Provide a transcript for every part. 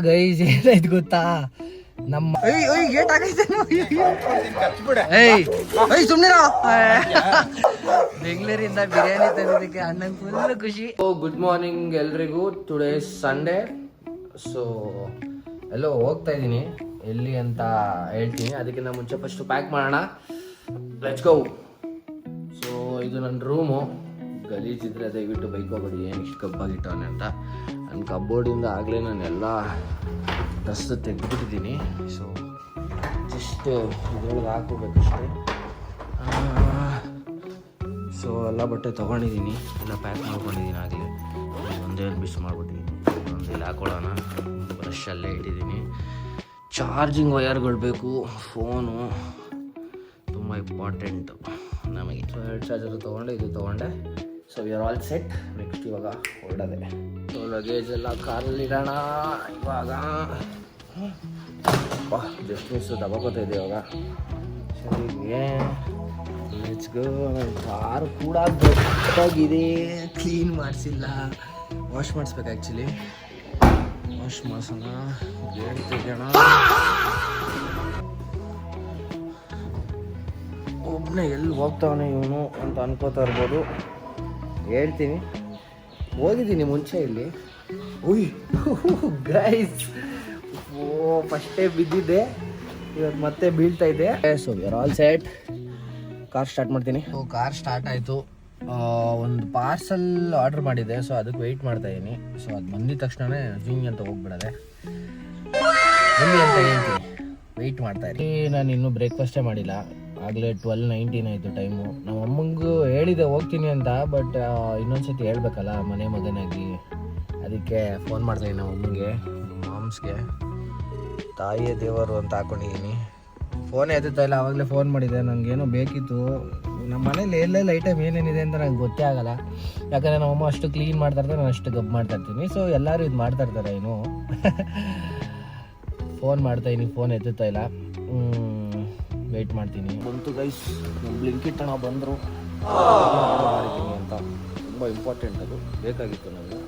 Guys ಏನಾಯ್ತು ಗೊತ್ತಾ, ನಮ್ಮ ಗೇಟ್ ಆಗೈತೆ ಸುಮ್ನಿರ. ಬೆಂಗಳೂರಿಂದ ಬಿರಿಯಾನಿ ತಂದಿದ್ದಕ್ಕೆ ಅಣ್ಣಂಗೆ ಫುಲ್ ಖುಷಿ. ಗುಡ್ ಮಾರ್ನಿಂಗ್ ಎಲ್ರಿಗೂ. Today Sunday. ಸೊ ಎಲ್ಲೋ ಹೋಗ್ತಾ ಇದ್ದೀನಿ, ಎಲ್ಲಿ ಅಂತ ಹೇಳ್ತೀನಿ. ಅದಕ್ಕಿಂತ ಮುಂಚೆ ಫಸ್ಟು ಪ್ಯಾಕ್ ಮಾಡೋಣ. Let's go. ಸೊ ಇದು ನನ್ನ ರೂಮು. ಗಲೀಜಿದ್ರೆ ದಯವಿಟ್ಟು ಬೈಕೋಬೇಡಿ, ಏನು ಇಷ್ಟು ಕಬ್ಬಾಗಿಟ್ಟವನೆ ಅಂತ. ನನ್ನ ಕಬೋರ್ಡಿಂದ ಆಗಲೇ ನಾನೆಲ್ಲ ಡ್ರೆಸ್ಸು ತೆಗೆದುಬಿಟ್ಟಿದ್ದೀನಿ. ಸೊ ಜಸ್ಟ್ ಇದ್ರೊಳಗೆ ಹಾಕೋಬೇಕಷ್ಟೇ. ಸೊ ಎಲ್ಲ ಬಟ್ಟೆ ತೊಗೊಂಡಿದ್ದೀನಿ, ಎಲ್ಲ ಪ್ಯಾಕ್ ಮಾಡ್ಕೊಂಡಿದ್ದೀನಿ ಆಗಲೇ. ಒಂದೇ ಒಂದು ಮಿಸ್ ಮಾಡಿಬಿಟ್ಟಿದ್ದೀನಿ. ಒಂದೆಲ್ಲ ಹಾಕೊಳ್ಳೋಣ. ಬ್ರಷಲ್ಲೇ ಇಟ್ಟಿದ್ದೀನಿ. ಚಾರ್ಜಿಂಗ್ ವಯರ್ಗಳು ಬೇಕು, ಫೋನು ತುಂಬ ಇಂಪಾರ್ಟೆಂಟು ನಮಗೆ. ಸೊ ಎರಡು ಚಾರ್ಜರು ತೊಗೊಂಡೆ, ಇದು ತೊಗೊಂಡೆ. So we are all set. Next ಇವಾಗ ಹೊರಡೋದೆ. ಸೊ ಲಗೇಜ್ ಎಲ್ಲ ಕಾರಲ್ಲಿ ಇಡೋಣ ಇವಾಗ. ಜಸ್ಟ್ ಮಿಸ್ಸು ದಬಕೋತಾ ಇದೆ ಇವಾಗ. ಸರಿಗೆ ಲೆಟ್ಸ್ ಗೋ. ನನ್ನ ಕಾರು ಕೂಡ ದೊಡ್ಡದಾಗಿದೆ, ಕ್ಲೀನ್ ಮಾಡಿಸಿಲ್ಲ. ವಾಶ್ ಮಾಡಿಸ್ಬೇಕು ಆ್ಯಕ್ಚುಲಿ. ವಾಶ್ ಮಾಡಿಸೋಣ, ಗೇಟ್ ತೆಗೋಣ. ಒಬ್ಬನೇ ಎಲ್ಲಿ ಹೋಗ್ತಾವನೆ ಇವನು ಅಂತ ಅನ್ಕೋತಾ ಇರ್ಬೋದು. ಹೇಳ್ತೀನಿ, ಹೋಗಿದ್ದೀನಿ ಮುಂಚೆ ಇಲ್ಲಿ. ಉಯ್ ಗೈಸ್, ಫಸ್ಟೇ ಬಿದ್ದಿದ್ದೆ, ಇವತ್ತು ಮತ್ತೆ ಬೀಳ್ತಾ ಇದೆ. So we are all set. Car start ಮಾಡ್ತೀನಿ. ಸೊ ಕಾರ್ ಸ್ಟಾರ್ಟ್ ಆಯಿತು. ಒಂದು ಪಾರ್ಸಲ್ ಆರ್ಡ್ರ್ ಮಾಡಿದ್ದೆ, ಸೊ ಅದಕ್ಕೆ ವೆಯ್ಟ್ ಮಾಡ್ತಾ ಇದ್ದೀನಿ. ಸೊ ಅದು ಬಂದಿದ ತಕ್ಷಣವೇ ಜೂಂಗ್ ಅಂತ ಹೋಗ್ಬಿಡೋದೆ. ಬನ್ನಿ ಅಂತ ಹೇಳ್ತೀನಿ, ವೆಯ್ಟ್ ಮಾಡ್ತಾ ಇದ್ದೀನಿ. ನಾನು ಇನ್ನೂ ಬ್ರೇಕ್ಫಾಸ್ಟೇ ಮಾಡಿಲ್ಲ. ಆಗಲೇ 12:19 ಆಯಿತು ಟೈಮು. ನಮ್ಮ ಅಮ್ಮಂಗೂ ಹೇಳಿದೆ ಹೋಗ್ತೀನಿ ಅಂತ, ಬಟ್ ಇನ್ನೊಂದ್ಸತಿ ಹೇಳ್ಬೇಕಲ್ಲ ಮನೆ ಮಗನಾಗಿ. ಅದಕ್ಕೆ ಫೋನ್ ಮಾಡ್ತಾಯಿದ್ದೀನಿ ನಮ್ಮ ಅಮ್ಮಂಗೆ, ನಮ್ಮ ಮಾಮ್ಸ್ಗೆ. ತಾಯಿಯೇ ದೇವರು ಅಂತ ಹಾಕ್ಕೊಂಡಿದ್ದೀನಿ. ಫೋನೇ ಎತ್ತುತ್ತಾ ಇಲ್ಲ. ಆವಾಗಲೇ ಫೋನ್ ಮಾಡಿದ್ದೆ, ನನಗೇನೋ ಬೇಕಿತ್ತು. ನಮ್ಮ ಮನೇಲಿ ಎಲ್ಲೆಲ್ಲ ಐಟಮ್ ಏನೇನಿದೆ ಅಂತ ನಂಗೆ ಗೊತ್ತೇ ಆಗಲ್ಲ. ಯಾಕಂದರೆ ನಮ್ಮಮ್ಮ ಅಷ್ಟು ಕ್ಲೀನ್ ಮಾಡ್ತಾಯಿರ್ತಾರೆ, ನಾನು ಅಷ್ಟು ಗಬ್ಬು ಮಾಡ್ತಾಯಿರ್ತೀನಿ. ಸೊ ಎಲ್ಲರೂ ಇದು ಮಾಡ್ತಾಯಿರ್ತಾರೆ ಏನು. ಫೋನ್ ಮಾಡ್ತಾಯಿದ್ದೀನಿ, ಫೋನ್ ಎತ್ತುತ್ತಾ ಇಲ್ಲ. ವೆಯ್ಟ್ ಮಾಡ್ತೀನಿ. ಬಂತು ಗೈಸ್, ನಮ್ಮ ಬ್ಲಿಂಕಿಟ್ ಅಣ್ಣ ಬಂದರು. ಮಾಡಿದ್ದೀನಿ ಅಂತ, ತುಂಬ ಇಂಪಾರ್ಟೆಂಟ್, ಅದು ಬೇಕಾಗಿತ್ತು ನನಗೆ.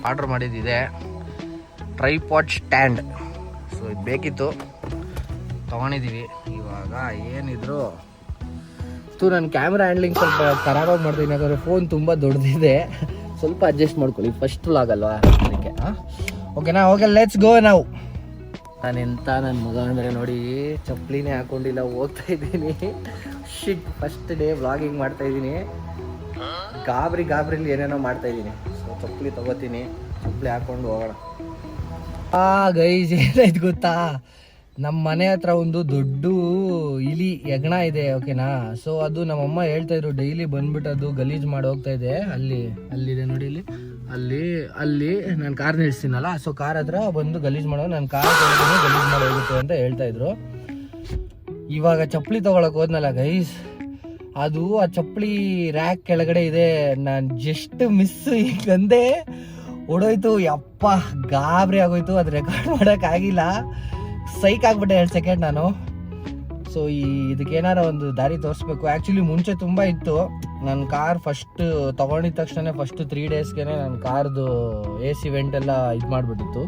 ಆರ್ಡ್ರ್ ಮಾಡಿದ್ದಿದೆ ಟ್ರೈಪಾಡ್ ಸ್ಟ್ಯಾಂಡ್. ಸೊ ಇದು ಬೇಕಿತ್ತು, ತೊಗೊಂಡಿದ್ದೀವಿ. ಇವಾಗ ಏನಿದ್ರು ನನ್ನ ಕ್ಯಾಮ್ರಾ ಹ್ಯಾಂಡ್ಲಿಂಗ್ ಸ್ವಲ್ಪ ಖರಾಬಾಗಿ ಮಾಡ್ತೀನಿ, ಯಾಕಂದರೆ ಫೋನ್ ತುಂಬ ದೊಡ್ಡದಿದೆ. ಸ್ವಲ್ಪ ಅಡ್ಜಸ್ಟ್ ಮಾಡ್ಕೊಳ್ಳಿ, ಫಸ್ಟ್ ಆಗಲ್ವಾ ಅದಕ್ಕೆ. ಓಕೆನಾ, ಓಕೆ ಲೆಟ್ಸ್ ಗೋ ನಾವು. ನಾನೆಂತ ನನ್ನ ಮಗ ಅಂದರೆ ನೋಡಿ, ಚಪ್ಪಲಿನೇ ಹಾಕ್ಕೊಂಡಿಲ್ಲ, ಹೋಗ್ತಾ ಇದ್ದೀನಿ. ಶಿಟ್, ಫಸ್ಟ್ ಡೇ ವ್ಲಾಗಿಂಗ್ ಮಾಡ್ತಾಯಿದ್ದೀನಿ. ಗಾಬರಿಲಿ ಏನೇನೋ ಮಾಡ್ತಾಯಿದ್ದೀನಿ. ಸೊ ಚಪ್ಪಲಿ ತೊಗೋತೀನಿ, ಚಪ್ಪಲಿ ಹಾಕ್ಕೊಂಡು ಹೋಗೋಣ. ಗೈಸ್ ಏನಾಯ್ತು ಗೊತ್ತಾ, ನಮ್ಮ ಮನೆ ಹತ್ರ ಒಂದು ದೊಡ್ಡ ಇಲಿ ಹೆಗ್ಣ ಇದೆ, ಓಕೆನಾ. ಸೊ ಅದು ನಮ್ಮಮ್ಮ ಹೇಳ್ತಾಯಿದ್ರು, ಡೈಲಿ ಬಂದ್ಬಿಟ್ಟು ಅದು ಗಲೀಜು ಮಾಡಿ ಹೋಗ್ತಾ ಇದೆ. ಅಲ್ಲಿದೆ ನೋಡಿ, ಅಲ್ಲಿ ನಾನು ಕಾರ್ ನಿಲ್ಲಿಸ್ತೀನಲ್ಲ, ಸೊ ಕಾರ್ ಹತ್ರ ಬಂದು ಗಲೀಜು ಮಾಡೋ, ನಾನು ಕಾರ್ ಗಲೀಜು ಮಾಡಿ ಹೋಗುತ್ತೆ ಅಂತ ಹೇಳ್ತಾಯಿದ್ರು. ಇವಾಗ ಚಪ್ಪಲಿ ತೊಗೊಳಕ್ಕೆ ಹೋದ್ನಲ್ಲ ಗೈಸ್, ಅದು ಆ ಚಪ್ಪಲಿ ರ್ಯಾಕ್ ಕೆಳಗಡೆ ಇದೆ. ನಾನು ಜಸ್ಟ್ ಮಿಸ್ಸು ಈಗಂದೆ ಹೊಡೋಯ್ತು. ಯಪ್ಪ, ಗಾಬರಿ ಆಗೋಯ್ತು. ಅದು ರೆಕಾರ್ಡ್ ಮಾಡೋಕ್ಕಾಗಿಲ್ಲ, ಸೈಕ್ ಆಗ್ಬಿಟ್ಟೆ 2 ಸೆಕೆಂಡ್ ನಾನು. ಸೊ ಇದಕ್ಕೇನಾರ ಒಂದು ದಾರಿ ತೋರಿಸ್ಬೇಕು. ಆ್ಯಕ್ಚುಲಿ ಮುಂಚೆ ತುಂಬ ಇತ್ತು. ನನ್ನ ಕಾರ್ ಫಸ್ಟ್ ತೊಗೊಂಡಿದ್ದ ತಕ್ಷಣ ಫಸ್ಟ್ 3 ಡೇಸ್ಗೆ ನನ್ನ ಕಾರ್ದು AC ವೆಂಟ್ ಎಲ್ಲ ಇದು ಮಾಡಿಬಿಟ್ಟಿತ್ತು.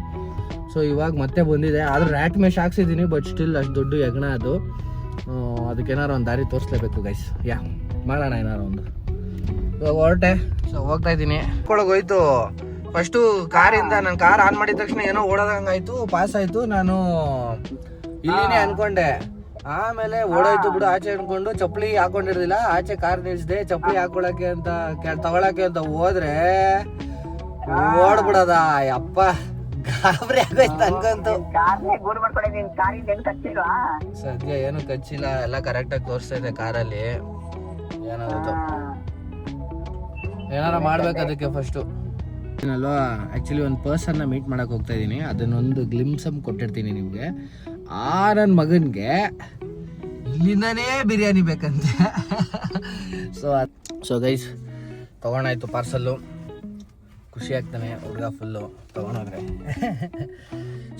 ಸೊ ಇವಾಗ ಮತ್ತೆ ಬಂದಿದೆ. ಆದರೂ ರ್ಯಾಟ್ ಮೆಶ್ ಹಾಕ್ಸಿದ್ದೀನಿ, ಬಟ್ ಸ್ಟಿಲ್ ಅಷ್ಟು ದೊಡ್ಡ ಹೆಗ್ಣ ಅದು. ಅದಕ್ಕೇನಾರು ಒಂದು ದಾರಿ ತೋರಿಸ್ಲೇಬೇಕು ಗೈಸ್. ಮಾಡೋಣ ಏನಾರು ಒಂದು. ಇವಾಗ ಹೊರಟೆ. ಸೊ ಹೋಗ್ತಾ ಇದ್ದೀನಿ. ಹೋಯ್ತು ಫಸ್ಟು ಕಾರಿಂದ. ನಾನು ಕಾರ್ ಆನ್ ಮಾಡಿದ ತಕ್ಷಣ ಏನೋ ಓಡೋದಂಗಾಯ್ತು, ಪಾಸ್ ಆಯಿತು. ನಾನು ಇಲ್ಲಿನೇ ಅನ್ಕೊಂಡೆ, ಆಮೇಲೆ ಓಡೋಯ್ತು ಬಿಡು ಆಚೆ ಅನ್ಕೊಂಡು. ಚಪ್ಪಲಿ ಹಾಕೊಂಡಿರ್ಲಿಲ್ಲ, ಆಚೆ ಕಾರ್ ನಿಲ್ಸಿದೆ. ಚಪ್ಪಲಿ ಹಾಕೊಳಕ್ಕೆ ಅಂತ ತಗೊಳಕ್ಕೆ ಅಂತ ಹೋದ್ರೆ ಓಡ್ಬಿಡದ. ಯಪ್ಪ, ಗಾಬರಿ ಆಗೋಯ್ತು ಅನ್ಕೊಂತು. ಸದ್ಯ ಏನು ಕಚ್ಚಿಲ್ಲ, ಎಲ್ಲ ಕರೆಕ್ಟಾಗಿ ತೋರಿಸ್ತಾ ಇದೆ ಕಾರಲ್ಲಿ. ಏನಾಗುತ್ತೆ ಏನಾರ ಮಾಡ್ಬೇಕು ಅದಕ್ಕೆ ಫಸ್ಟು ಅಲ್ವಾ. ಆ್ಯಕ್ಚುಲಿ ಒಂದು ಪರ್ಸನ್ನ ಮೀಟ್ ಮಾಡಕ್ಕೆ ಹೋಗ್ತಾ ಇದ್ದೀನಿ, ಅದನ್ನೊಂದು ಗ್ಲಿಮ್ಸಮ್ ಕೊಟ್ಟಿರ್ತೀನಿ ನಿಮಗೆ. ನನ್ನ ಮಗನಿಗೆ ಇಲ್ಲಿಂದನೇ ಬಿರಿಯಾನಿ ಬೇಕಂತೆ. ಸೊ ಗೈಸ್, ತೊಗೊಂಡಾಯ್ತು ಪಾರ್ಸಲ್ಲು. ಖುಷಿ ಆಗ್ತಾನೆ ಹುಡುಗ ಫುಲ್ಲು ತೊಗೊಂಡೋದ್ರೆ.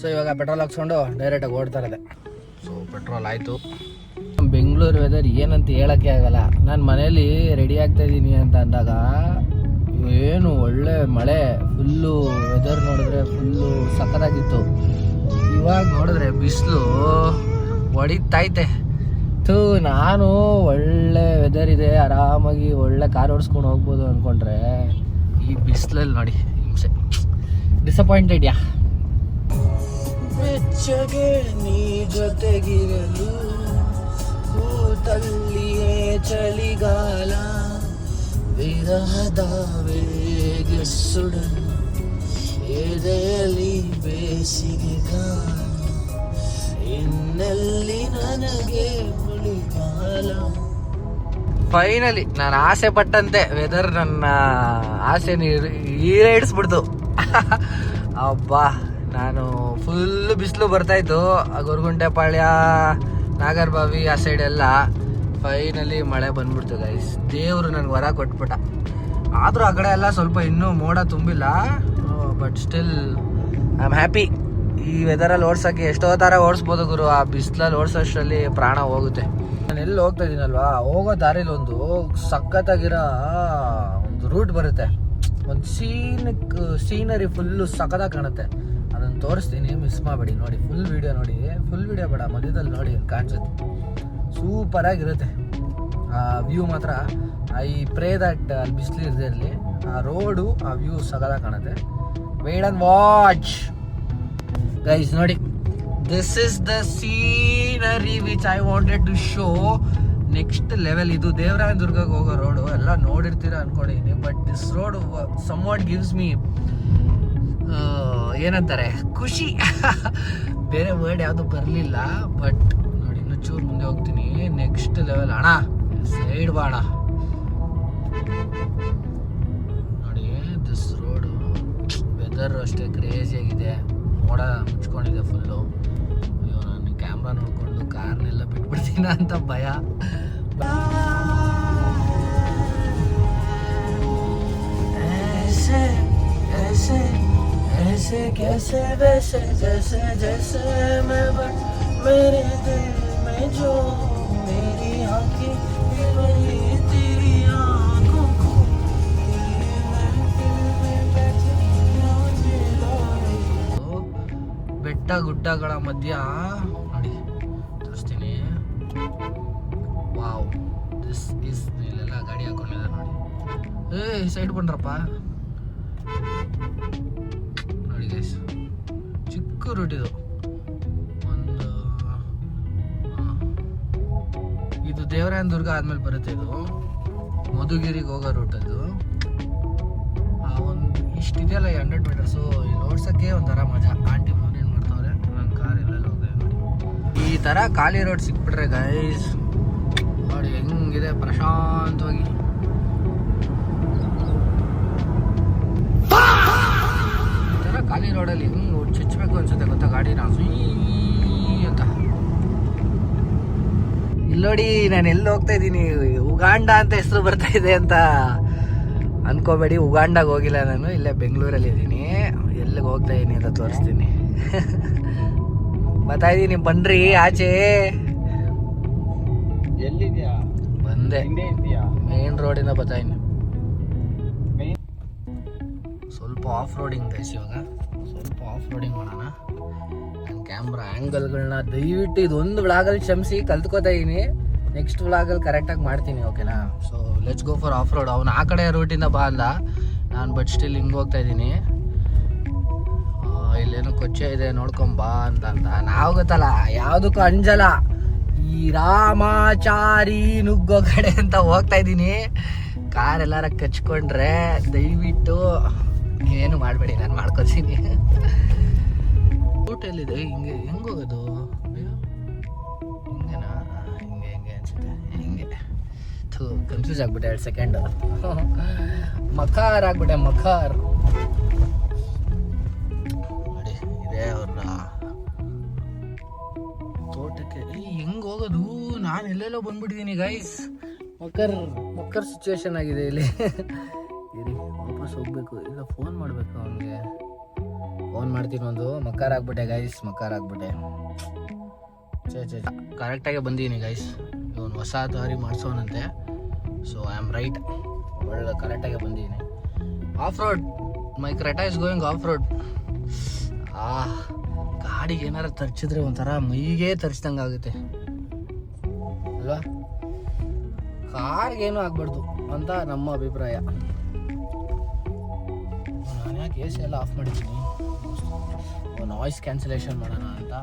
ಸೊ ಇವಾಗ ಪೆಟ್ರೋಲ್ ಹಾಕ್ಸ್ಕೊಂಡು ಡೈರೆಕ್ಟಾಗಿ ಓಡ್ತಾ ಇರೋದೆ. ಸೊ ಪೆಟ್ರೋಲ್ ಆಯಿತು. ಬೆಂಗಳೂರು ವೆದರ್ ಏನಂತ ಹೇಳೋಕ್ಕೆ ಆಗಲ್ಲ. ನಾನು ಮನೇಲಿ ರೆಡಿ ಆಗ್ತಾ ಇದ್ದೀನಿ ಅಂತ ಅಂದಾಗ ಏನು ಒಳ್ಳೆ ಮಳೆ, ಫುಲ್ಲು ವೆದರ್ ನೋಡಿದ್ರೆ ಫುಲ್ಲು ಸಖತ್ತಾಗಿತ್ತು. ಇವಾಗ ನೋಡಿದ್ರೆ ಬಿಸಿಲು ಹೊಡಿತೈತೆ. ನಾನು ಒಳ್ಳೆ ವೆದರ್ ಇದೆ, ಆರಾಮಾಗಿ ಒಳ್ಳೆ ಕಾರ್ ಓಡಿಸ್ಕೊಂಡು ಹೋಗ್ಬೋದು ಅಂದ್ಕೊಂಡ್ರೆ ಈ ಬಿಸಿಲಲ್ಲಿ ನೋಡಿ ಹಿಂಸೆ. ಡಿಸಪಾಯಿಂಟೆಡ್ ಯಾ. ಬೆಚ್ಚಗೆ ನೀ ಜೊತೆಗಿರಲು ಕೂತಲ್ಲಿಯೇ ಚಳಿಗಾಲ, ವಿರಹದ ವೇಗ ಸುಡಲು ಎದೆಯಲ್ಲಿ ಬೇಸಿಗೆಗಾಲ, ಇನ್ನೆಲ್ಲಿ ನನಗೆ ಮಳೆಗಾಲ. ಫೈನಲಿ ನಾನು ಆಸೆ ಪಟ್ಟಂತೆ ವೆದರ್ ನನ್ನ ಆಸೆ ಈಡೇರಿಸ್ಬಿಡ್ತು. ಅಬ್ಬಾ, ನಾನು ಫುಲ್ ಬಿಸಿಲು ಬರ್ತಾಯಿತ್ತು ಗೊರಗುಂಟೆಪಾಳ್ಯ, ನಾಗರಬಾವಿ ಆ ಸೈಡ್ ಎಲ್ಲ. ಫೈನಲಿ ಮಳೆ ಬಂದ್ಬಿಡ್ತು ಗೈಸ್. ದೇವರು ನನಗೆ ವರ ಕೊಟ್ಬಿಟ್ಟ. ಆದರೂ ಆ ಕಡೆ ಎಲ್ಲ ಸ್ವಲ್ಪ ಇನ್ನೂ ಮೋಡ ತುಂಬಿಲ್ಲ, but still I am happy. ಈ ವೆದರಲ್ಲಿ ಓಡ್ಸೋಕ್ಕೆ ಎಷ್ಟೋ ಥರ ಓಡಿಸ್ಬೋದು ಗುರು, ಆ ಬಿಸಿಲಲ್ಲಿ ಓಡಿಸೋಷ್ಟರಲ್ಲಿ ಪ್ರಾಣ ಹೋಗುತ್ತೆ. ನಾನು ಎಲ್ಲಿ ಹೋಗ್ತಾ ಇದ್ದೀನಲ್ವಾ, ಹೋಗೋ ದಾರಿಲಿ ಒಂದು ಸಖತ್ತಾಗಿರೋ ಒಂದು ರೂಟ್ ಬರುತ್ತೆ, ಒಂದು ಸೀನರಿ ಫುಲ್ಲು ಸಖತ್ತಾಗಿ ಕಾಣುತ್ತೆ. ಅದನ್ನು ತೋರಿಸ್ತೀನಿ, ಮಿಸ್ ಮಾಡಬೇಡಿ. ನೋಡಿ ಫುಲ್ ವೀಡಿಯೋ ನೋಡಿ, ಫುಲ್ ವೀಡಿಯೋ ಬೇಡ, ಮಧ್ಯದಲ್ಲಿ ನೋಡಿ ಕಾಣಿಸುತ್ತೆ. ಸೂಪರಾಗಿರುತ್ತೆ ಆ ವ್ಯೂ ಮಾತ್ರ. ಐ ಪ್ರೇ ದಟ್ ಅಲ್ಲಿ ಬಿಸಿಲು ಇರದೇ ಇರಲಿ, ಆ ರೋಡು ಆ ವ್ಯೂ ಸಗದ ಕಾಣುತ್ತೆ. Wait and watch guys. ನೋಡಿ, this is the scenery which I wanted to show. Next level ಇದು. ದೇವರಾಯನದುರ್ಗಕ್ಕೆ ಹೋಗೋ ರೋಡು ಎಲ್ಲ ನೋಡಿರ್ತೀರ ಅನ್ಕೊಂಡಿದ್ದೀನಿ, but this road somewhat gives me ಏನಂತಾರೆ ಖುಷಿ. ಬೇರೆ ವರ್ಡ್ ಯಾವುದು ಬರಲಿಲ್ಲ. ಬಟ್ ನೋಡಿ, ಇನ್ನೂ ಚೂರು ಮುಂದೆ ಹೋಗ್ತೀನಿ. ನೆಕ್ಸ್ಟ್ ಲೆವೆಲ್ ಅಣ್ಣ, ಸೈಡ್ ಬಾಣ. ನೋಡಿ ದಿಸ್ ರೋಡು, ವೆದರ್ ಅಷ್ಟೇ ಕ್ರೇಜಿಯಾಗಿದೆ, ಮೋಡ ಮುಚ್ಕೊಂಡಿದೆ ಫುಲ್ಲು. ಅಯ್ಯೋ, ನಾನು ಕ್ಯಾಮ್ರಾ ನೋಡಿಕೊಂಡು ಕಾರ್ನೆಲ್ಲ ಬಿಟ್ಬಿಡ್ತೀನ ಅಂತ ಭಯ. ऐसे कैसे वैसे जैसे जैसे मैं बन मेरे दिल में जो मेरी आँखें वही तेरी आँखों को ಬೆಟ್ಟ ಗುಡ್ಡಗಳ ಮಧ್ಯ ನೋಡಿ ತೋರಿಸ್ತೀನಿ. Wow, this is. ಇಲ್ಲೆಲ್ಲ ಗಾಡಿ ಹಾಕೊಂಡಿದ್ದಾರೆ ನೋಡಿ. ಸೈಡ್ ಬಂದ್ರಪ್ಪ. ನೋಡಿ ಗೈಸ್, ಚಿಕ್ಕ ರೂಟ್ ಇದು. ಒಂದು ಇದು ದೇವರಾಯನದುರ್ಗ ಆದ್ಮೇಲೆ ಬರುತ್ತೆ. ಇದು ಮಧುಗಿರಿಗೆ ಹೋಗೋ ರೂಟ್ ಅದು. ಒಂದು ಇಷ್ಟಿದೆಯಲ್ಲ 100 ಮೀಟರ್ಸು. ಇಲ್ಲಿ ಓಡ್ಸೋಕ್ಕೆ ಒಂಥರ ಮಜಾ. ಆಂಟಿ ಏನ್ ಮಾಡ್ತಾವ್ರೆ, ನನ್ನ ಕಾರ್ ಎಲ್ಲೆಲ್ಲ ಹೋಗಿದೆ ನೋಡಿ. ಈ ಥರ ಖಾಲಿ ರೋಡ್ ಸಿಕ್ಬಿಟ್ರೆ ಗೈಸ್ ನೋಡಿ ಹೆಂಗಿದೆ ಪ್ರಶಾಂತವಾಗಿ. ಖಾಲಿ ರೋಡಲ್ಲಿ ಹೆಂಗೆ ಚುಚ್ಚಬೇಕು ಅನ್ಸುತ್ತೆ ಗೊತ್ತಾ ಗಾಡಿನ ಅಂತ. ಇಲ್ಲೋಡಿ, ನಾನು ಎಲ್ಲಿ ಹೋಗ್ತಾ ಇದ್ದೀನಿ, ಉಗಾಂಡ ಅಂತ ಹೆಸರು ಬರ್ತಾ ಇದೆ ಅಂತ ಅನ್ಕೋಬೇಡಿ. ಉಗಾಂಡಾಗ ಹೋಗಿಲ್ಲ ನಾನು, ಇಲ್ಲೇ ಬೆಂಗಳೂರಲ್ಲಿ ಇದ್ದೀನಿ. ಎಲ್ಲಿಗೆ ಹೋಗ್ತಾ ಇದ್ದೀನಿ ಅಂತ ತೋರಿಸ್ತೀನಿ. ಬರ್ತಾ ಇದ್ದೀನಿ, ಬನ್ರಿ ಆಚೆ. ಎಲ್ಲಿದ್ಯಾ? ಬಂದೆ, ಮೇನ್ ರೋಡಿಂದ ಬರ್ತಾ ಇದ್ದೀನಿ. ಸ್ವಲ್ಪ ಆಫ್ ರೋಡಿಂಗ್ ಗೈಸ್. ಇವಾಗ ಸ್ವಲ್ಪ ಆಫ್ ರೋಡಿಂಗ್ ಮಾಡೋಣ. ನನ್ನ ಕ್ಯಾಮ್ರಾ ಆ್ಯಂಗಲ್ಗಳನ್ನ ದಯವಿಟ್ಟು ಇದೊಂದು ವ್ಲಾಗಲ್ಲಿ ಕ್ಷಮಿಸಿ, ಕಲ್ತ್ಕೋತಾ ಇದ್ದೀನಿ. ನೆಕ್ಸ್ಟ್ ವ್ಲಾಗಲ್ಲಿ ಕರೆಕ್ಟಾಗಿ ಮಾಡ್ತೀನಿ, ಓಕೆನಾ? So let's go for of road. ಅವನು ಆ ಕಡೆ ರೂಟಿಂದ ಬಾ ಅಂದ, ನಾನು ಬಟ್ ಸ್ಟಿಲ್ ಹಿಂಗೆ ಹೋಗ್ತಾ ಇದ್ದೀನಿ. ಇಲ್ಲೇನೋ ಕೊಚ್ಚೆ ಇದೆ ನೋಡ್ಕೊಂಬಾ ಅಂತ ನಾವು ಗೊತ್ತಲ್ಲ, ಯಾವುದಕ್ಕೂ ಅಂಜಲ್ಲ. ಈ ರಾಮಾಚಾರಿ ನುಗ್ಗೋ ಕಡೆ ಅಂತ ಹೋಗ್ತಾ ಇದ್ದೀನಿ. ಕಾರ್ ಎಲ್ಲಾರ ಕಚ್ಕೊಂಡ್ರೆ ದಯವಿಟ್ಟು ಏನು ಮಾಡಬೇಡಿ, ನಾನು ಮಾಡ್ಕೊತೀನಿ. ಹೋಟೆಲ್ಲಿದೆ, ಹಿಂಗೆ ಹೆಂಗೆ ಹೋಗೋದು? ಹಿಂಗೆನಾ? ಹಿಂಗೆ ಅನ್ಸುತ್ತೆ, ಹಿಂಗೆ. ಕನ್ಫ್ಯೂಸ್ ಆಗ್ಬಿಟ್ಟೆ 2 ಸೆಕೆಂಡ್. ಮಖಾರ್ ಆಗ್ಬಿಟ್ಟೆ, ಮಖಾರ್. ನೋಡಿ, ಇದೆ ಅವ್ರನ್ನ ತೋಟಕ್ಕೆ. ಹೆಂಗೆ ಹೋಗೋದು? ನಾನು ಎಲ್ಲೆಲ್ಲೋ ಬಂದ್ಬಿಟ್ಟಿದ್ದೀನಿ ಗೈಸ್. ಮಕ್ಕರ್ ಸಿಚುವೇಶನ್ ಆಗಿದೆ ಇಲ್ಲಿ. ಇರಿ, ವಾಪಸ್ ಹೋಗ್ಬೇಕು. ಇಲ್ಲ, ಫೋನ್ ಮಾಡಬೇಕು ಅವನಿಗೆ. ಫೋನ್ ಮಾಡ್ತೀನಿ. ಒಂದು ಮಕ್ಕಾರ್ ಆಗ್ಬಿಟ್ಟೆ ಗೈಸ್, ಮಕ್ಕಾರ್ ಆಗ್ಬಿಟ್ಟೆ. ಕರೆಕ್ಟಾಗೆ ಬಂದೀನಿ ಗೈಸ್. ಇವನು ಹೊಸ ದಾರಿ ಮಾಡಿಸೋನಂತೆ. ಸೊ ಐ ಆಮ್ ರೈಟ್, ಒಳ್ಳೆ ಕರೆಕ್ಟಾಗಿ ಬಂದಿದ್ದೀನಿ. Of road, my Creta is going of road. ಗಾಡಿಗೆ ಏನಾರು ತರ್ಚಿದ್ರೆ ಒಂಥರ ಮೈಗೆ ತರಿಸ್ದಂಗೆ ಆಗುತ್ತೆ ಅಲ್ವಾ. ಕಾರ್ಗೇನು ಆಗ್ಬಾರ್ದು ಅಂತ ನಮ್ಮ ಅಭಿಪ್ರಾಯ. ನಾನು ಯಾಕೆ ಎ ಸಿ ಎಲ್ಲ ಆಫ್ ಮಾಡಿದ್ದೀನಿ, ನಾಯ್ಸ್ ಕ್ಯಾನ್ಸಲೇಷನ್ ಮಾಡೋಣ ಅಂತ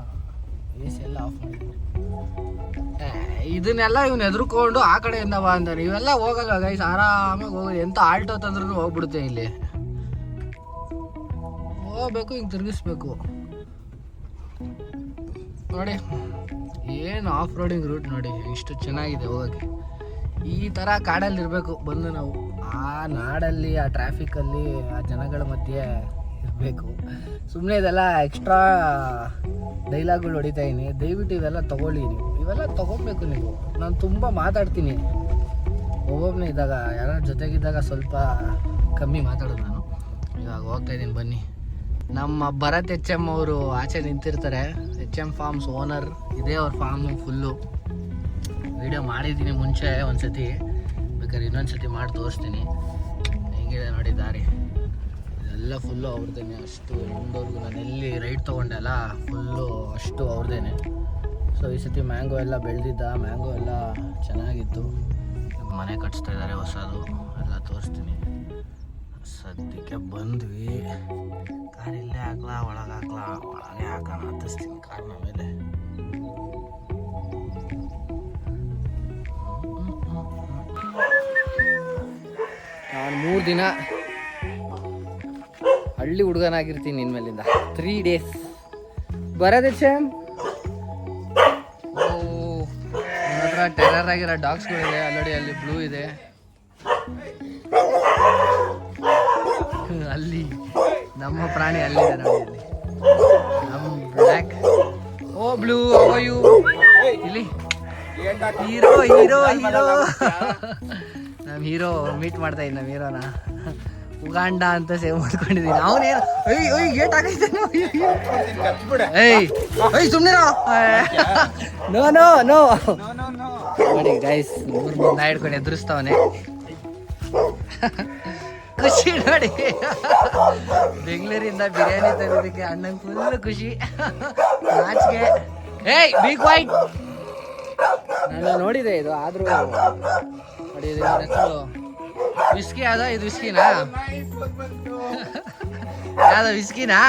ಎ ಸಿ ಎಲ್ಲ ಆಫ್ ಮಾಡಿದ್ದೀನಿ. ಇದನ್ನೆಲ್ಲ ಇವ್ನು ಎದುರ್ಕೊಂಡು ಆ ಕಡೆಯಿಂದ ಬಾ ಅಂತಾನೆ. ಇವೆಲ್ಲ ಹೋಗಲ್ಲ ಗೈಸ್, ಆರಾಮಾಗಿ ಹೋಗೋದು. ಎಂತ ಆಲ್ಟೋ ತಂದ್ರೂ ಹೋಗ್ಬಿಡುತ್ತೆ. ಇಲ್ಲಿ ಹೋಗ್ಬೇಕು, ಹಿಂಗೆ ತಿರುಗಿಸ್ಬೇಕು ನೋಡಿ. ಏನು ಆಫ್ ರೋಡಿಂಗ್ ರೂಟ್ ನೋಡಿ, ಇಷ್ಟು ಚೆನ್ನಾಗಿದೆ ಹೋಗೋಕ್ಕೆ. ಈ ಥರ ಕಾಡಲ್ಲಿ ಇರಬೇಕು ಬಂದು ನಾವು. ಆ ನಾಡಲ್ಲಿ, ಆ ಟ್ರಾಫಿಕಲ್ಲಿ, ಆ ಜನಗಳ ಮಧ್ಯೆ ಇರಬೇಕು. ಸುಮ್ಮನೆ ಇದೆಲ್ಲ ಎಕ್ಸ್ಟ್ರಾ ಡೈಲಾಗ್ಗಳು ಹೊಡಿತಾ ಇದೀನಿ. ದಯವಿಟ್ಟು ಇವೆಲ್ಲ ತೊಗೊಳ್ಳಿ ನೀವು, ಇವೆಲ್ಲ ತೊಗೊಬೇಕು ನೀವು. ನಾನು ತುಂಬ ಮಾತಾಡ್ತೀನಿ ಒಬ್ಬೊಬ್ಬನೇ ಇದ್ದಾಗ, ಯಾರ ಜೊತೆಗಿದ್ದಾಗ ಸ್ವಲ್ಪ ಕಮ್ಮಿ ಮಾತಾಡೋದು ನಾನು. ಇವಾಗ ಹೋಗ್ತಾಯಿದ್ದೀನಿ ಬನ್ನಿ. ನಮ್ಮ ಭರತ್ HM ಅವರು ಆಚೆ ನಿಂತಿರ್ತಾರೆ. HM ಫಾರ್ಮ್ಸ್ ಓನರ್, ಇದೇ ಅವ್ರ ಫಾರ್ಮು ಫುಲ್ಲು. ವಿಡಿಯೋ ಮಾಡಿದ್ದೀನಿ ಮುಂಚೆ ಒಂದ್ಸತಿ, ಬೇಕಾದ್ರೆ ಇನ್ನೊಂದ್ಸತಿ ಮಾಡಿ ತೋರಿಸ್ತೀನಿ. ಹೆಂಗಿದೆ ನೋಡಿ ದಾರಿ, ಇದೆಲ್ಲ ಫುಲ್ಲು ಅವ್ರದ್ದೇನೆ. ಅಷ್ಟು ಮುಂದವ್ರಿಗೂ ನಾನು ಎಲ್ಲಿ ರೈಡ್ ತೊಗೊಂಡೆ ಅಲ್ಲ, ಫುಲ್ಲು ಅಷ್ಟು ಅವ್ರದ್ದೇನೆ. ಸೊ ಈ ಸತಿ ಮ್ಯಾಂಗೋ ಎಲ್ಲ ಬೆಳೆದಿದ್ದ, ಮ್ಯಾಂಗೋ ಎಲ್ಲ ಚೆನ್ನಾಗಿತ್ತು. ಮನೆ ಕಟ್ಸ್ತಾ ಇದ್ದಾರೆ ಹೊಸದು, ಎಲ್ಲ ತೋರಿಸ್ತೀನಿ. ಸದ್ಯಕ್ಕೆ ಬಂದ್ವಿ. ಕಾರ್ ಇಲ್ಲೇ ಹಾಕ್ಲಾ ಒಳಗೆ ಹಾಕ್ಲಾ, ಒಳಗೆ ಹಾಕೋಣ ಹತ್ತಿಸ್ತೀನಿ ಕಾರ್ನ ಮೇಲೆ. ನಾನು 3 ದಿನ ಹಳ್ಳಿ ಹುಡುಗನಾಗಿರ್ತೀನಿ ಇನ್ಮೇಲಿಂದ. 3 days ಬರೋದೇ ಚೇಮ್. ನನ್ನ ಹತ್ರ ಟೆರರ್ ಆಗಿರೋ ಡಾಗ್ಸ್ಗಳಿದೆ ಆಲ್ರೆಡಿ. ಅಲ್ಲಿ ಬ್ಲೂ ಇದೆ, ಅಲ್ಲಿ ನಮ್ಮ ಪ್ರಾಣಿ ಅಲ್ಲಿದೆ ನೋಡಿ, ಅಲ್ಲಿ ನಮ್ಮ ಬ್ಲ್ಯಾಕ್. ಓ ಬ್ಲೂ, ಯು ಇಲ್ಲಿ ಹೀರೋ ಹೀರೋ ಹೀರೋ ನಮ್ಮ ಹೀರೋ ಮೀಟ್ ಮಾಡ್ತಾ ಇದ್ದೀನಿ. ನಮ್ಮ ಹೀರೋನ ಉಗಾಂಡ ಅಂತ ಸೇವ್ ಮಾಡ್ಕೊಂಡಿದ್ದೀನಿ. ಅವನೇನು ಗೇಟ್ ಆಗೈತೆ ಸುಮ್ಮನೆ ನೋ ನೋ ನೋ ನೋಡಿ ಗೈಸ್. 3 ಮಂದಿ ಹಿಡ್ಕೊಂಡು ಎದುರಿಸ್ತಾವನೆ. ಖುಷಿ ನೋಡಿ, ಬೆಂಗಳೂರಿಂದ ಬಿರಿಯಾನಿ ತಗೋದಕ್ಕೆ ಅಣ್ಣಂಗೆ ಫುಲ್ ಖುಷಿ. ನಾಚಿಕೆ. ಏಯ್ ಬಿ ಕ್ವೈಟ್. ನಾನು ನೋಡಿದೆ ಇದು, ಆದರೂ ನೋಡಿ ಇದು ಹೆಸರು ವಿಸ್ಕಿ. ಯಾವ್ದೋ ಇದು ವಿಸ್ಕಿನಾ? ಯಾವ್ದು ವಿಸ್ಕಿನಾ?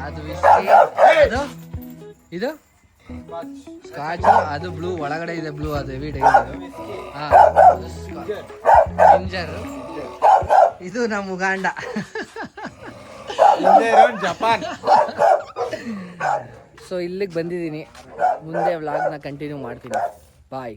ಅದು ವಿಸ್ಕಿ. ಅದು ಇದು ಸ್ಕಾಚ್. ಅದು ಬ್ಲೂ, ಒಳಗಡೆ ಇದೆ ಬ್ಲೂ. ಅದು ಹೆವಿ ಡೈಲ್. ಹಾಂ, ಜಿಂಜರ್. ಇದು ನಮ್ಮ ಉಗಾಂಡ, ಜಪಾನ್. ಸೊ ಇಲ್ಲಿಗೆ ಬಂದಿದ್ದೀನಿ. ಮುಂದೆ ವ್ಲಾಗ್ನ ಕಂಟಿನ್ಯೂ ಮಾಡ್ತೀನಿ. ಬಾಯ್.